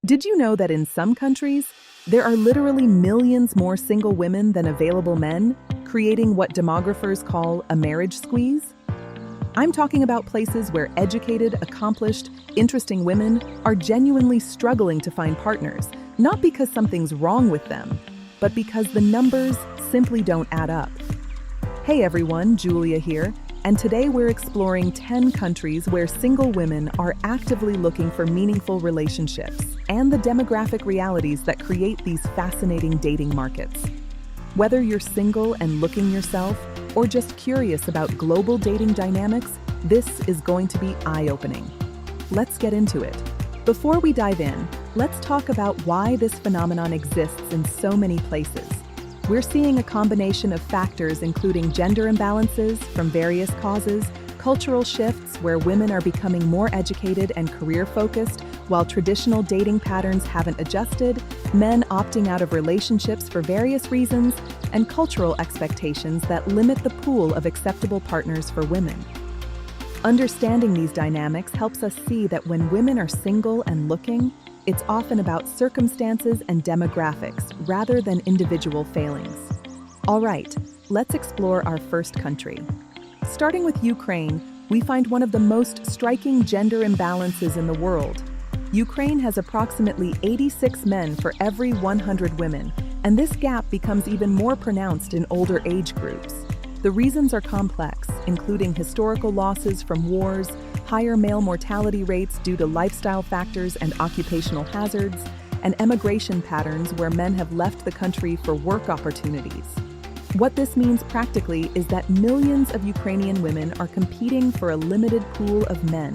Did you know that in some countries, there are literally millions more single women than available men, creating what demographers call a marriage squeeze? I'm talking about places where educated, accomplished, interesting women are genuinely struggling to find partners, not because something's wrong with them, but because the numbers simply don't add up. Hey everyone, Julia here, and today we're exploring 10 countries where single women are actively looking for meaningful relationships and the demographic realities that create these fascinating dating markets. Whether you're single and looking yourself, or just curious about global dating dynamics, this is going to be eye-opening. Let's get into it. Before we dive in, let's talk about why this phenomenon exists in so many places. We're seeing a combination of factors including gender imbalances from various causes, cultural shifts where women are becoming more educated and career-focused, while traditional dating patterns haven't adjusted, men opting out of relationships for various reasons, and cultural expectations that limit the pool of acceptable partners for women. Understanding these dynamics helps us see that when women are single and looking, it's often about circumstances and demographics rather than individual failings. All right, let's explore our first country. Starting with Ukraine, we find one of the most striking gender imbalances in the world. Ukraine has approximately 86 men for every 100 women, and this gap becomes even more pronounced in older age groups. The reasons are complex, including historical losses from wars, higher male mortality rates due to lifestyle factors and occupational hazards, and emigration patterns where men have left the country for work opportunities. What this means practically is that millions of Ukrainian women are competing for a limited pool of men.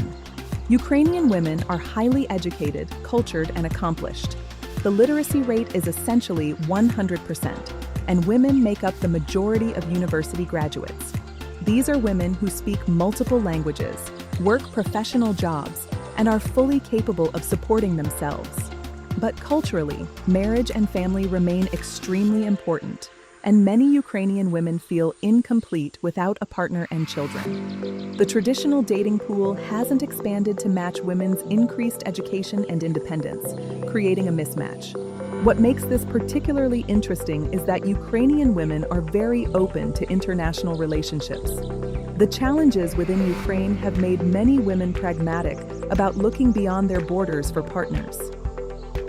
Ukrainian women are highly educated, cultured, and accomplished. The literacy rate is essentially 100%, and women make up the majority of university graduates. These are women who speak multiple languages, work professional jobs, and are fully capable of supporting themselves. But culturally, marriage and family remain extremely important, and many Ukrainian women feel incomplete without a partner and children. The traditional dating pool hasn't expanded to match women's increased education and independence, creating a mismatch. What makes this particularly interesting is that Ukrainian women are very open to international relationships. The challenges within Ukraine have made many women pragmatic about looking beyond their borders for partners.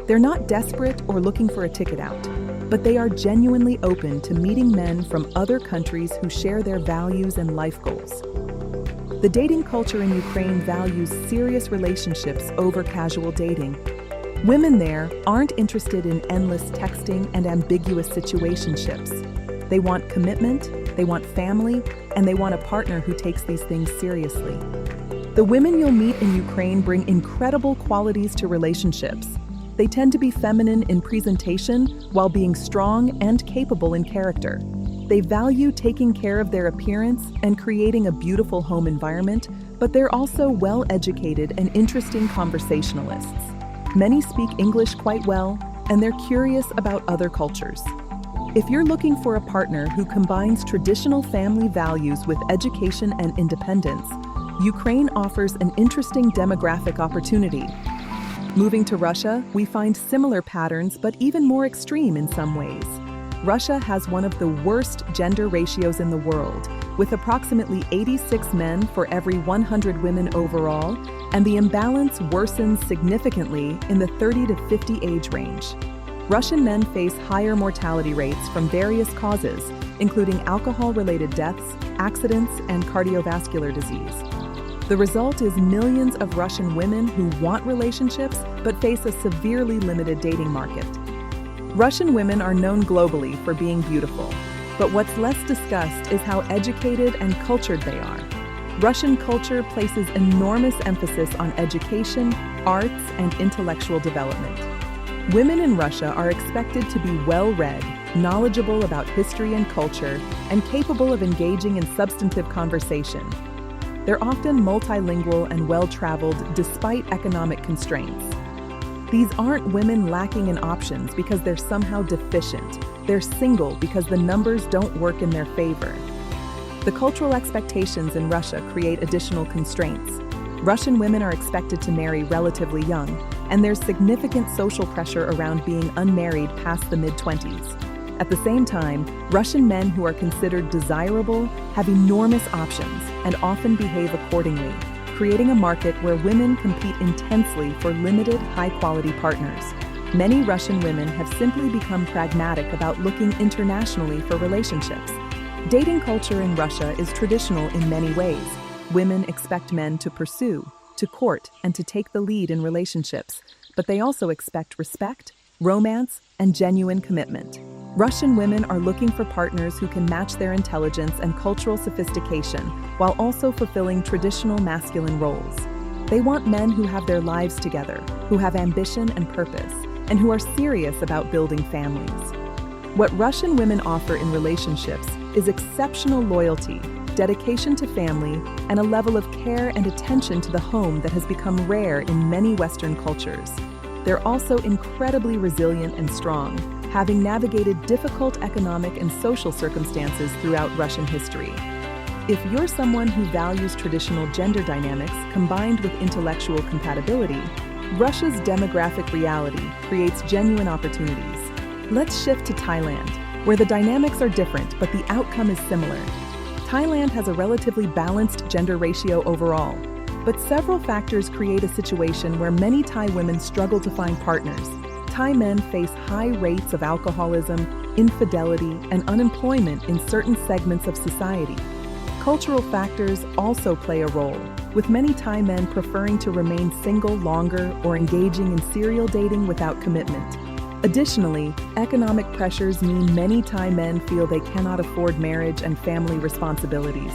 They're not desperate or looking for a ticket out, but they are genuinely open to meeting men from other countries who share their values and life goals. The dating culture in Ukraine values serious relationships over casual dating. Women there aren't interested in endless texting and ambiguous situationships. They want commitment, they want family, and they want a partner who takes these things seriously. The women you'll meet in Ukraine bring incredible qualities to relationships. They tend to be feminine in presentation while being strong and capable in character. They value taking care of their appearance and creating a beautiful home environment, but they're also well-educated and interesting conversationalists. Many speak English quite well, and they're curious about other cultures. If you're looking for a partner who combines traditional family values with education and independence, Ukraine offers an interesting demographic opportunity. Moving to Russia, we find similar patterns but even more extreme in some ways. Russia has one of the worst gender ratios in the world, with approximately 86 men for every 100 women overall, and the imbalance worsens significantly in the 30 to 50 age range. Russian men face higher mortality rates from various causes, including alcohol-related deaths, accidents, and cardiovascular disease. The result is millions of Russian women who want relationships but face a severely limited dating market. Russian women are known globally for being beautiful, but what's less discussed is how educated and cultured they are. Russian culture places enormous emphasis on education, arts, and intellectual development. Women in Russia are expected to be well-read, knowledgeable about history and culture, and capable of engaging in substantive conversation. They're often multilingual and well-traveled despite economic constraints. These aren't women lacking in options because they're somehow deficient. They're single because the numbers don't work in their favor. The cultural expectations in Russia create additional constraints. Russian women are expected to marry relatively young, and there's significant social pressure around being unmarried past the mid-20s. At the same time, Russian men who are considered desirable have enormous options and often behave accordingly, creating a market where women compete intensely for limited, high-quality partners. Many Russian women have simply become pragmatic about looking internationally for relationships. Dating culture in Russia is traditional in many ways. Women expect men to pursue, to court, and to take the lead in relationships, but they also expect respect, romance, and genuine commitment. Russian women are looking for partners who can match their intelligence and cultural sophistication while also fulfilling traditional masculine roles. They want men who have their lives together, who have ambition and purpose, and who are serious about building families. What Russian women offer in relationships is exceptional loyalty, dedication to family, and a level of care and attention to the home that has become rare in many Western cultures. They're also incredibly resilient and strong, having navigated difficult economic and social circumstances throughout Russian history. If you're someone who values traditional gender dynamics combined with intellectual compatibility, Russia's demographic reality creates genuine opportunities. Let's shift to Thailand, where the dynamics are different but the outcome is similar. Thailand has a relatively balanced gender ratio overall, but several factors create a situation where many Thai women struggle to find partners. Thai men face high rates of alcoholism, infidelity, and unemployment in certain segments of society. Cultural factors also play a role, with many Thai men preferring to remain single longer or engaging in serial dating without commitment. Additionally, economic pressures mean many Thai men feel they cannot afford marriage and family responsibilities.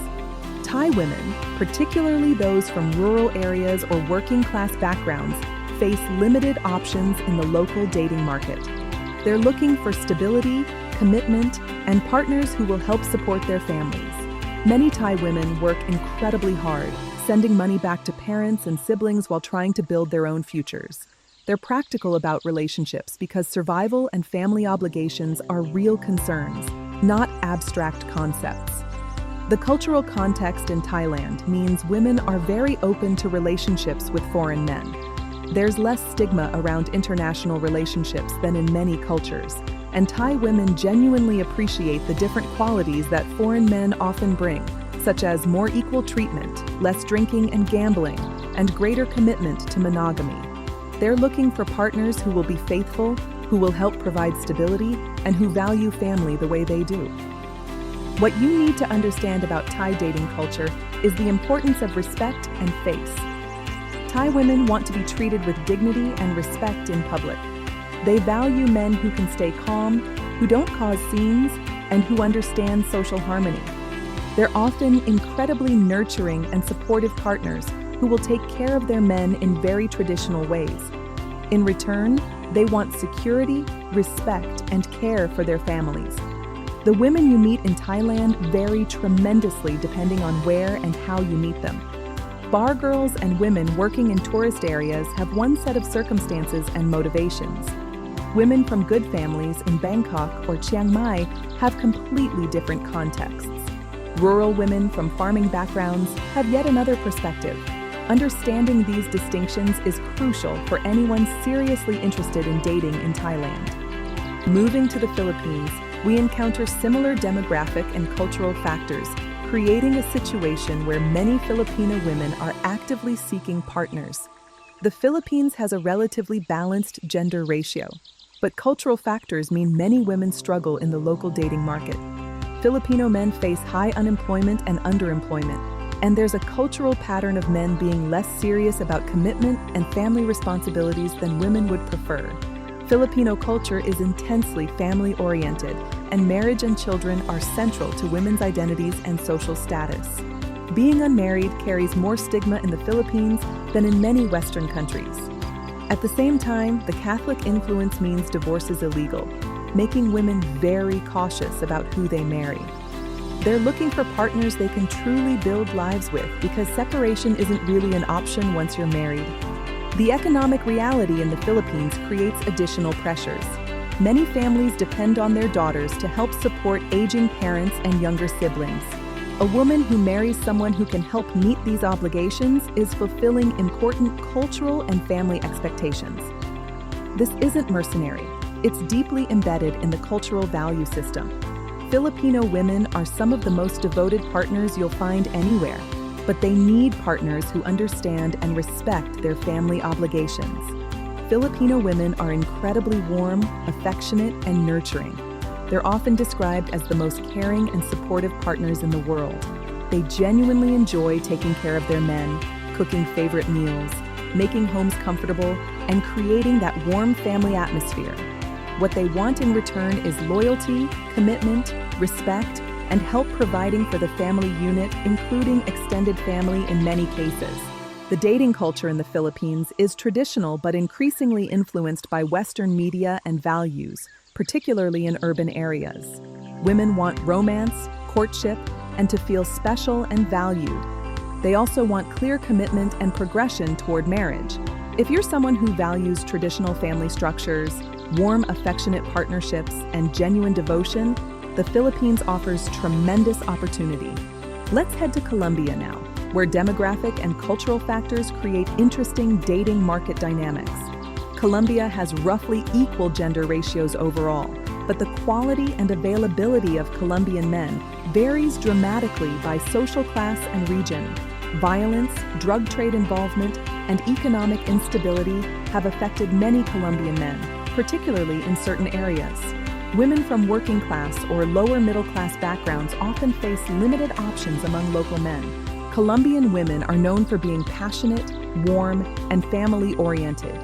Thai women, particularly those from rural areas or working-class backgrounds, face limited options in the local dating market. They're looking for stability, commitment, and partners who will help support their families. Many Thai women work incredibly hard, sending money back to parents and siblings while trying to build their own futures. They're practical about relationships because survival and family obligations are real concerns, not abstract concepts. The cultural context in Thailand means women are very open to relationships with foreign men. There's less stigma around international relationships than in many cultures, and Thai women genuinely appreciate the different qualities that foreign men often bring, such as more equal treatment, less drinking and gambling, and greater commitment to monogamy. They're looking for partners who will be faithful, who will help provide stability, and who value family the way they do. What you need to understand about Thai dating culture is the importance of respect and face. Thai women want to be treated with dignity and respect in public. They value men who can stay calm, who don't cause scenes, and who understand social harmony. They're often incredibly nurturing and supportive partners who will take care of their men in very traditional ways. In return, they want security, respect, and care for their families. The women you meet in Thailand vary tremendously depending on where and how you meet them. Bar girls and women working in tourist areas have one set of circumstances and motivations. Women from good families in Bangkok or Chiang Mai have completely different contexts. Rural women from farming backgrounds have yet another perspective. Understanding these distinctions is crucial for anyone seriously interested in dating in Thailand. Moving to the Philippines, we encounter similar demographic and cultural factors, creating a situation where many Filipino women are actively seeking partners. The Philippines has a relatively balanced gender ratio, but cultural factors mean many women struggle in the local dating market. Filipino men face high unemployment and underemployment, and there's a cultural pattern of men being less serious about commitment and family responsibilities than women would prefer. Filipino culture is intensely family-oriented, and marriage and children are central to women's identities and social status. Being unmarried carries more stigma in the Philippines than in many Western countries. At the same time, the Catholic influence means divorce is illegal, making women very cautious about who they marry. They're looking for partners they can truly build lives with because separation isn't really an option once you're married. The economic reality in the Philippines creates additional pressures. Many families depend on their daughters to help support aging parents and younger siblings. A woman who marries someone who can help meet these obligations is fulfilling important cultural and family expectations. This isn't mercenary. It's deeply embedded in the cultural value system. Filipino women are some of the most devoted partners you'll find anywhere, but they need partners who understand and respect their family obligations. Filipino women are incredibly warm, affectionate, and nurturing. They're often described as the most caring and supportive partners in the world. They genuinely enjoy taking care of their men, cooking favorite meals, making homes comfortable, and creating that warm family atmosphere. What they want in return is loyalty, commitment, respect, and help providing for the family unit, including extended family in many cases. The dating culture in the Philippines is traditional but increasingly influenced by Western media and values, particularly in urban areas. Women want romance, courtship, and to feel special and valued. They also want clear commitment and progression toward marriage. If you're someone who values traditional family structures, warm, affectionate partnerships, and genuine devotion, the Philippines offers tremendous opportunity. Let's head to Colombia now, where demographic and cultural factors create interesting dating market dynamics. Colombia has roughly equal gender ratios overall, but the quality and availability of Colombian men varies dramatically by social class and region. Violence, drug trade involvement, and economic instability have affected many Colombian men, particularly in certain areas. Women from working class or lower middle class backgrounds often face limited options among local men. Colombian women are known for being passionate, warm, and family-oriented.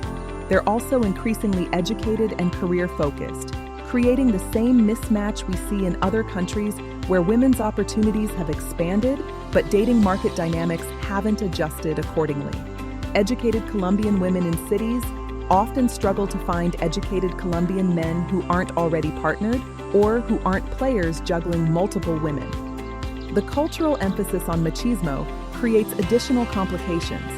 They're also increasingly educated and career-focused, creating the same mismatch we see in other countries where women's opportunities have expanded, but dating market dynamics haven't adjusted accordingly. Educated Colombian women in cities often struggle to find educated Colombian men who aren't already partnered or who aren't players juggling multiple women. The cultural emphasis on machismo creates additional complications.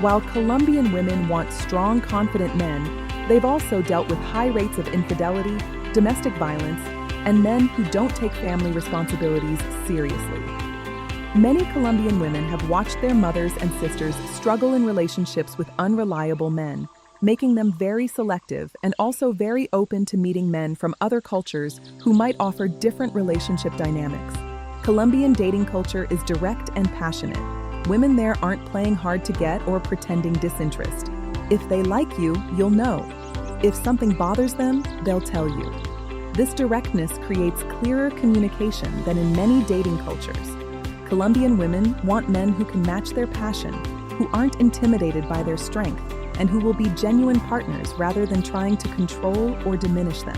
While Colombian women want strong, confident men, they've also dealt with high rates of infidelity, domestic violence, and men who don't take family responsibilities seriously. Many Colombian women have watched their mothers and sisters struggle in relationships with unreliable men, making them very selective and also very open to meeting men from other cultures who might offer different relationship dynamics. Colombian dating culture is direct and passionate. Women there aren't playing hard to get or pretending disinterest. If they like you, you'll know. If something bothers them, they'll tell you. This directness creates clearer communication than in many dating cultures. Colombian women want men who can match their passion, who aren't intimidated by their strength, and who will be genuine partners rather than trying to control or diminish them.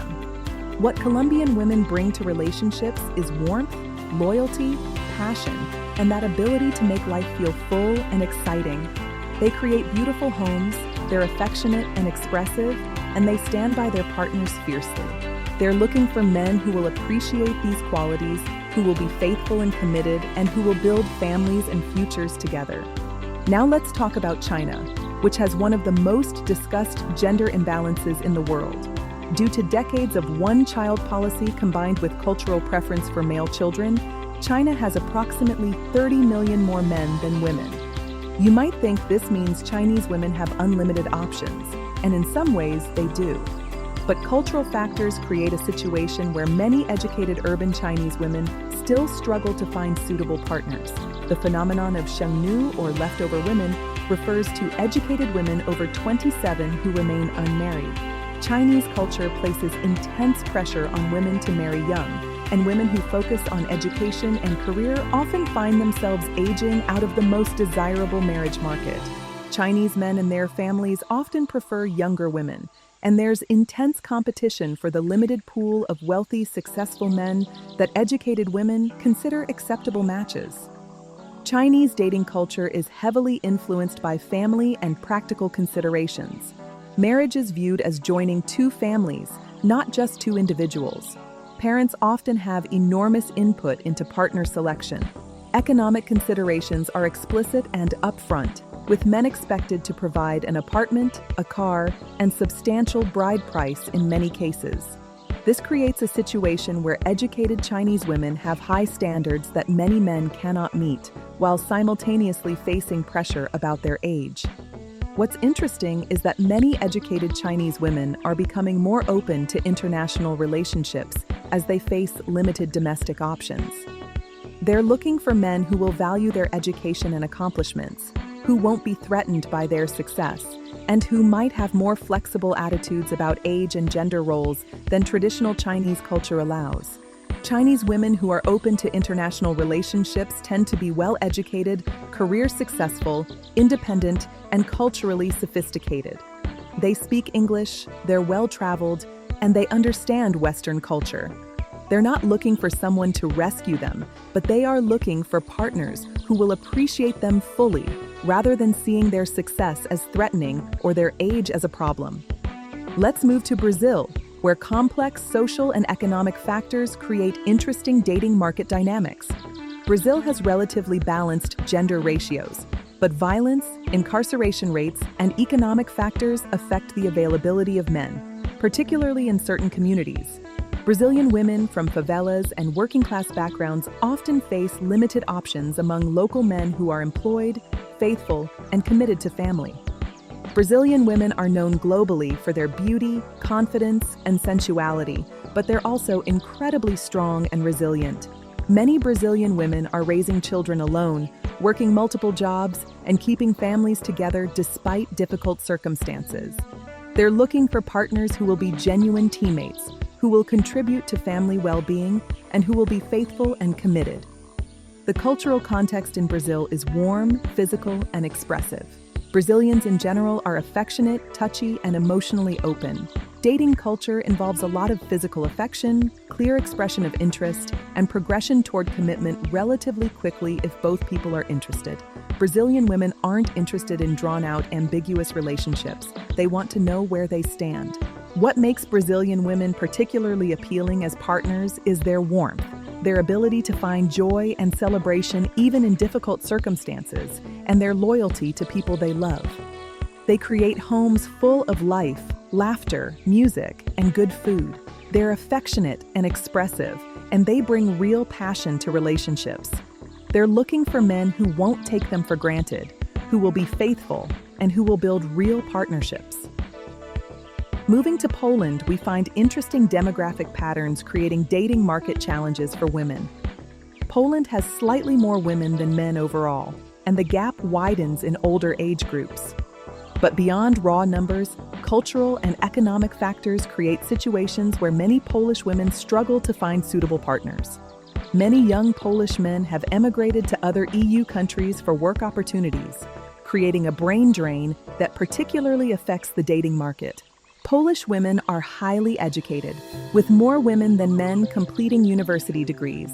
What Colombian women bring to relationships is warmth, loyalty, passion, and that ability to make life feel full and exciting. They create beautiful homes, they're affectionate and expressive, and they stand by their partners fiercely. They're looking for men who will appreciate these qualities, who will be faithful and committed, and who will build families and futures together. Now let's talk about China, which has one of the most discussed gender imbalances in the world. Due to decades of one-child policy combined with cultural preference for male children, China has approximately 30 million more men than women. You might think this means Chinese women have unlimited options, and in some ways they do. But cultural factors create a situation where many educated urban Chinese women still struggle to find suitable partners. The phenomenon of shengnu, or leftover women, refers to educated women over 27 who remain unmarried. Chinese culture places intense pressure on women to marry young, and women who focus on education and career often find themselves aging out of the most desirable marriage market. Chinese men and their families often prefer younger women, and there's intense competition for the limited pool of wealthy, successful men that educated women consider acceptable matches. Chinese dating culture is heavily influenced by family and practical considerations. Marriage is viewed as joining two families, not just two individuals. Parents often have enormous input into partner selection. Economic considerations are explicit and upfront, with men expected to provide an apartment, a car, and substantial bride price in many cases. This creates a situation where educated Chinese women have high standards that many men cannot meet, while simultaneously facing pressure about their age. What's interesting is that many educated Chinese women are becoming more open to international relationships as they face limited domestic options. They're looking for men who will value their education and accomplishments, who won't be threatened by their success, and who might have more flexible attitudes about age and gender roles than traditional Chinese culture allows. Chinese women who are open to international relationships tend to be well-educated, career successful, independent, and culturally sophisticated. They speak English, they're well-traveled, and they understand Western culture. They're not looking for someone to rescue them, but they are looking for partners who will appreciate them fully, rather than seeing their success as threatening or their age as a problem. Let's move to Brazil, where complex social and economic factors create interesting dating market dynamics. Brazil has relatively balanced gender ratios, but violence, incarceration rates, and economic factors affect the availability of men, particularly in certain communities. Brazilian women from favelas and working-class backgrounds often face limited options among local men who are employed, faithful, and committed to family. Brazilian women are known globally for their beauty, confidence, and sensuality, but they're also incredibly strong and resilient. Many Brazilian women are raising children alone, working multiple jobs, and keeping families together despite difficult circumstances. They're looking for partners who will be genuine teammates, who will contribute to family well-being, and who will be faithful and committed. The cultural context in Brazil is warm, physical, and expressive. Brazilians in general are affectionate, touchy, and emotionally open. Dating culture involves a lot of physical affection, clear expression of interest, and progression toward commitment relatively quickly if both people are interested. Brazilian women aren't interested in drawn-out, ambiguous relationships. They want to know where they stand. What makes Brazilian women particularly appealing as partners is their warmth, their ability to find joy and celebration even in difficult circumstances, and their loyalty to people they love. They create homes full of life, laughter, music, and good food. They're affectionate and expressive, and they bring real passion to relationships. They're looking for men who won't take them for granted, who will be faithful, and who will build real partnerships. Moving to Poland, we find interesting demographic patterns creating dating market challenges for women. Poland has slightly more women than men overall, and the gap widens in older age groups. But beyond raw numbers, cultural and economic factors create situations where many Polish women struggle to find suitable partners. Many young Polish men have emigrated to other EU countries for work opportunities, creating a brain drain that particularly affects the dating market. Polish women are highly educated, with more women than men completing university degrees.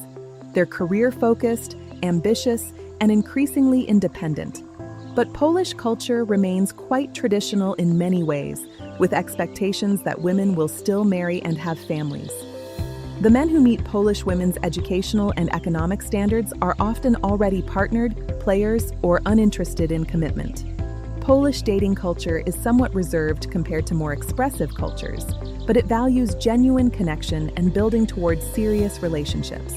They're career-focused, ambitious, and increasingly independent. But Polish culture remains quite traditional in many ways, with expectations that women will still marry and have families. The men who meet Polish women's educational and economic standards are often already partnered, players, or uninterested in commitment. Polish dating culture is somewhat reserved compared to more expressive cultures, but it values genuine connection and building towards serious relationships.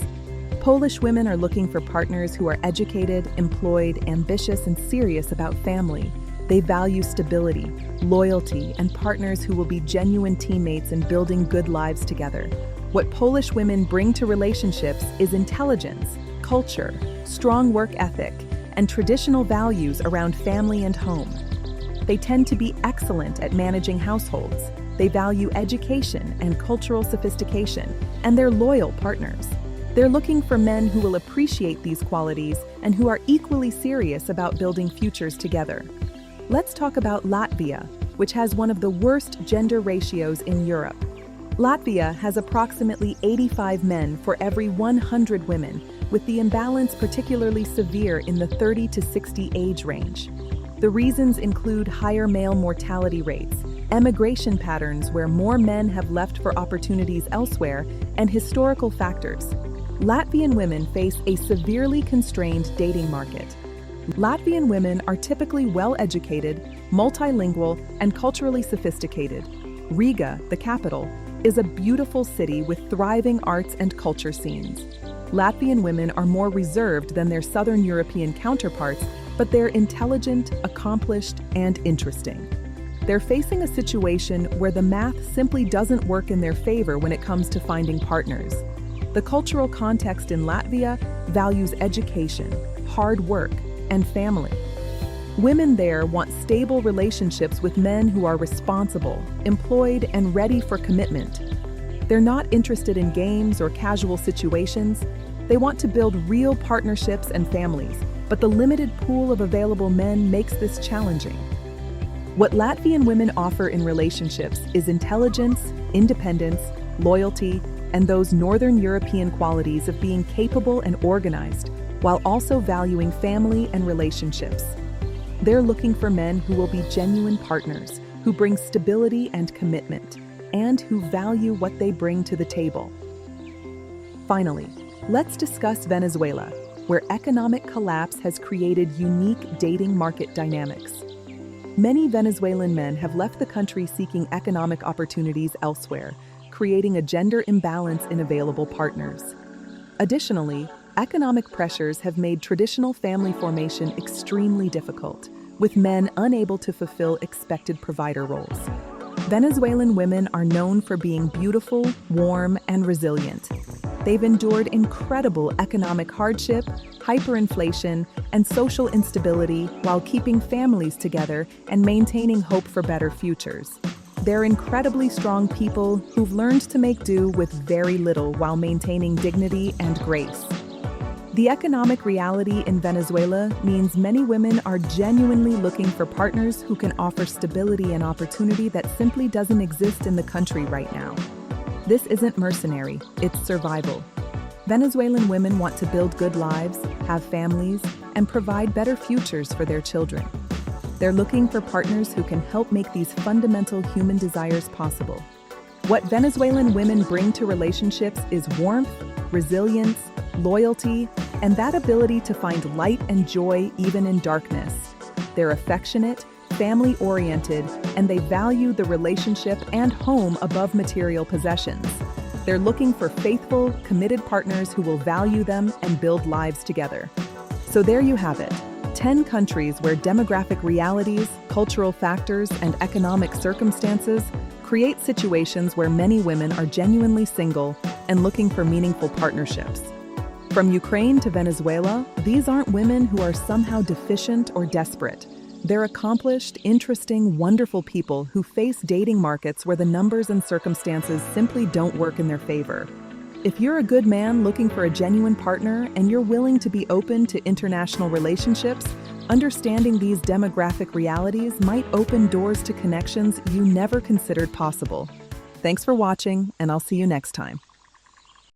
Polish women are looking for partners who are educated, employed, ambitious, and serious about family. They value stability, loyalty, and partners who will be genuine teammates in building good lives together. What Polish women bring to relationships is intelligence, culture, strong work ethic, and traditional values around family and home. They tend to be excellent at managing households. They value education and cultural sophistication, and they're loyal partners. They're looking for men who will appreciate these qualities and who are equally serious about building futures together. Let's talk about Latvia, which has one of the worst gender ratios in Europe. Latvia has approximately 85 men for every 100 women, with the imbalance particularly severe in the 30 to 60 age range. The reasons include higher male mortality rates, emigration patterns where more men have left for opportunities elsewhere, and historical factors. Latvian women face a severely constrained dating market. Latvian women are typically well-educated, multilingual, and culturally sophisticated. Riga, the capital, is a beautiful city with thriving arts and culture scenes. Latvian women are more reserved than their Southern European counterparts, but they're intelligent, accomplished, and interesting. They're facing a situation where the math simply doesn't work in their favor when it comes to finding partners. The cultural context in Latvia values education, hard work, and family. Women there want stable relationships with men who are responsible, employed, and ready for commitment. They're not interested in games or casual situations. They want to build real partnerships and families, but the limited pool of available men makes this challenging. What Latvian women offer in relationships is intelligence, independence, loyalty, and those Northern European qualities of being capable and organized, while also valuing family and relationships. They're looking for men who will be genuine partners, who bring stability and commitment, and who value what they bring to the table. Finally, let's discuss Venezuela, where economic collapse has created unique dating market dynamics. Many Venezuelan men have left the country seeking economic opportunities elsewhere, creating a gender imbalance in available partners. Additionally, economic pressures have made traditional family formation extremely difficult, with men unable to fulfill expected provider roles. Venezuelan women are known for being beautiful, warm, and resilient. They've endured incredible economic hardship, hyperinflation, and social instability while keeping families together and maintaining hope for better futures. They're incredibly strong people who've learned to make do with very little while maintaining dignity and grace. The economic reality in Venezuela means many women are genuinely looking for partners who can offer stability and opportunity that simply doesn't exist in the country right now. This isn't mercenary, it's survival. Venezuelan women want to build good lives, have families, and provide better futures for their children. They're looking for partners who can help make these fundamental human desires possible. What Venezuelan women bring to relationships is warmth, resilience, loyalty, and that ability to find light and joy even in darkness. They're affectionate, family-oriented, and they value the relationship and home above material possessions. They're looking for faithful, committed partners who will value them and build lives together. So there you have it, 10 countries where demographic realities, cultural factors, and economic circumstances create situations where many women are genuinely single and looking for meaningful partnerships. From Ukraine to Venezuela, these aren't women who are somehow deficient or desperate. They're accomplished, interesting, wonderful people who face dating markets where the numbers and circumstances simply don't work in their favor. If you're a good man looking for a genuine partner and you're willing to be open to international relationships, understanding these demographic realities might open doors to connections you never considered possible. Thanks for watching, and I'll see you next time.